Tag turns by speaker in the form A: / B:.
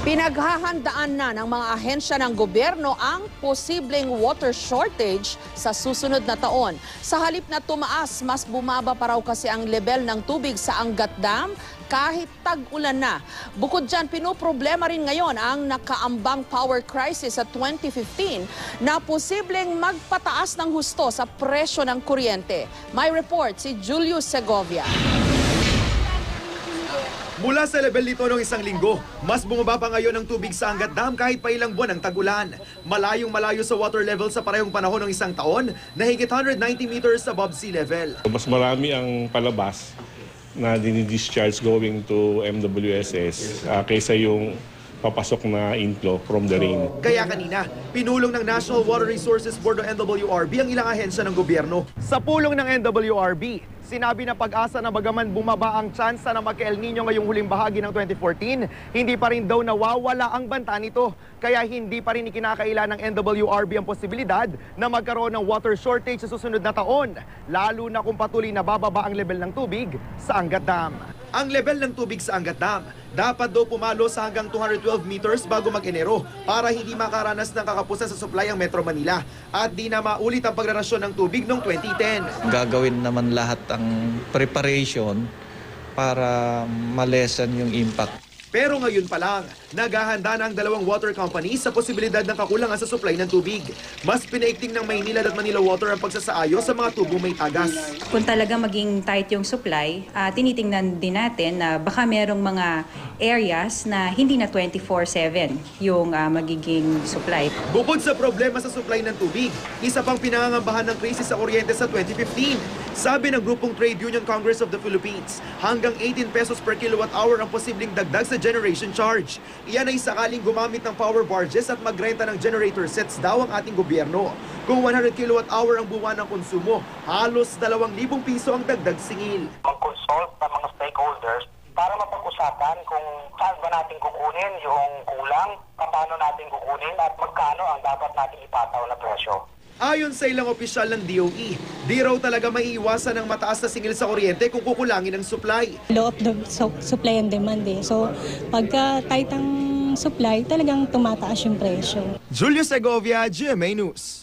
A: Pinaghahandaan na ng mga ahensya ng gobyerno ang posibleng water shortage sa susunod na taon. Sa halip na tumaas, mas bumaba pa raw kasi ang level ng tubig sa Angat Dam kahit tag-ulan na. Bukod dyan, pinoproblema rin ngayon ang nakaambang power crisis sa 2015 na posibleng magpataas ng husto sa presyo ng kuryente. May report si Julius Segovia.
B: Mula sa level nito noong isang linggo, mas bumaba pa ngayon ang tubig sa Angat Dam kahit pa ilang buwan ng tag-ulan. Malayong-malayo sa water level sa parehong panahon ng isang taon na higit 190 meters above sea level.
C: Mas marami ang palabas na dinidischarge going to MWSS kaysa yung papasok na inflow from the rain.
B: Kaya kanina, pinulong ng National Water Resources Board o NWRB ang ilang ahensya ng gobyerno. Sa pulong ng NWRB, sinabi na pag-asa na bagaman bumaba ang tsansa na magka-El Nino ngayong huling bahagi ng 2014, hindi pa rin daw nawawala ang banta nito. Kaya hindi pa rin ikinakaila ng NWRB ang posibilidad na magkaroon ng water shortage sa susunod na taon, lalo na kung patuloy na bababa ang level ng tubig sa Angat Dam. Ang level ng tubig sa Angat Dam dapat daw pumalo sa hanggang 212 meters bago mag-Enero para hindi makaranas ng kakapusan sa supply ang Metro Manila at di na maulit ang pagrarasyon ng tubig noong 2010.
D: Gagawin naman lahat ang preparation para malesen yung impact.
B: Pero ngayon pa lang, naghahanda na ang dalawang water companies sa posibilidad ng kakulangan sa supply ng tubig. Mas pinaigting ng Maynilad at Manila Water ang pagsasaayos sa mga tubong may tagas.
E: Kung talaga maging tight yung supply, tinitingnan din natin na baka merong mga areas na hindi na 24/7 yung magiging supply.
B: Bukod sa problema sa supply ng tubig, isa pang pinangangambahan ng krisis sa kuryente sa 2015. Sabi ng grupong Trade Union Congress of the Philippines, hanggang 18 pesos per kilowatt hour ang posibleng dagdag sa generation charge. Iyan ay sakaling gumamit ng power barges at magrenta ng generator sets daw ang ating gobyerno. Kung 100 kilowatt hour ang buwan ng konsumo, halos 2,000 piso ang dagdag singil.
F: Mag-consult ng mga stakeholders para mapag-usapan kung saan ba natin kukunin yung kulang, paano natin kukunin at magkano ang dapat natin ipataw na presyo.
B: Ayon sa ilang opisyal ng DOE, di raw talaga maiiwasan ng mataas na singil sa kuryente kung kukulangin ang supply.
G: Law of the supply and demand eh. So pagka tight ang supply, talagang tumataas yung presyo.
B: Julius Segovia, GMA News.